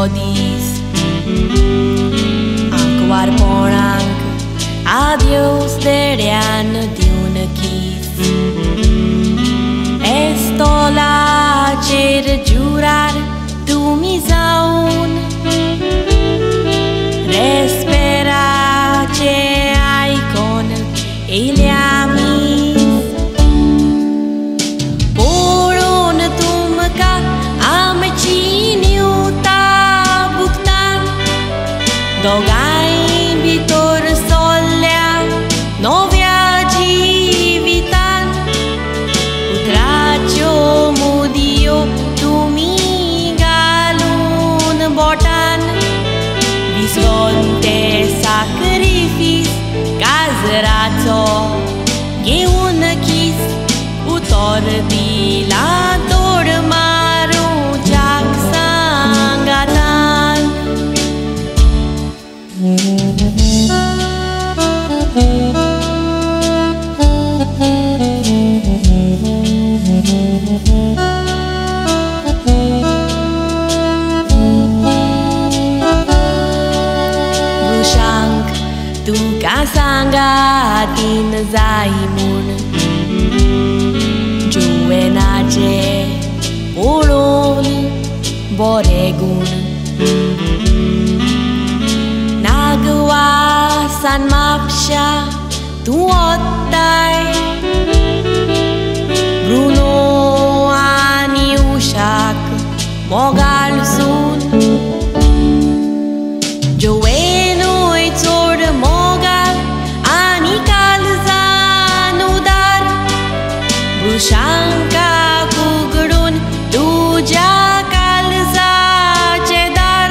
dís Ancoarponang Adiós derian diun chis Estola cer jurar tu mi zaun Respera ce ai con ele amis Poron tum ca am ciniu ta buktan Dogai vitor solea novia civitan Utracio mudio tu mi galun botan Visconte sacrifice Cazrazzo e un chis Utor di la dormaru Jack sangatan Bushank tu kasangatin zaimun Juenace polon boregun Nagwa san mapsha tu ottai Bruno ani ushak mogal sun Joeno itzor mogal ani kalzanudar Brushanka kugrun tuja kalza cedar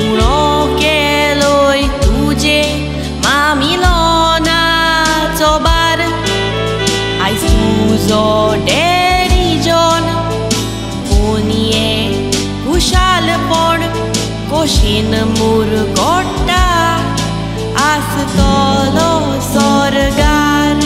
Uno keloi tuje mamilona tobar Ai suzo derijon Unie kushal por Koshin murgota astolo sorgar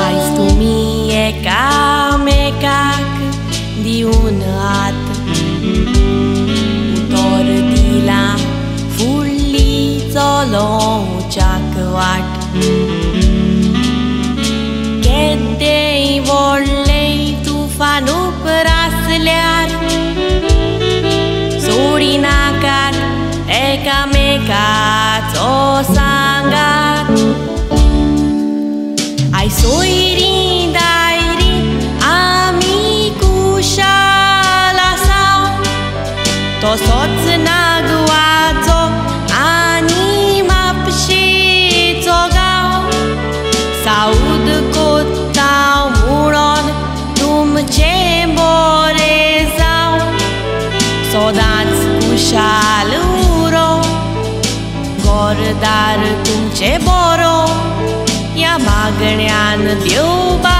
Ais tu mie camecak di un at Utor di la fulli zolo ciacquat Che dei vollei tu fanu praslear Surinakat eka mekat o sangat Ai soiri dairi amicu shalasau To soț naguazo anima pshitogau Saud kotau muron tum cemborezau Sodați cușaluro Gordar tum ceboro Ya magnean diu ba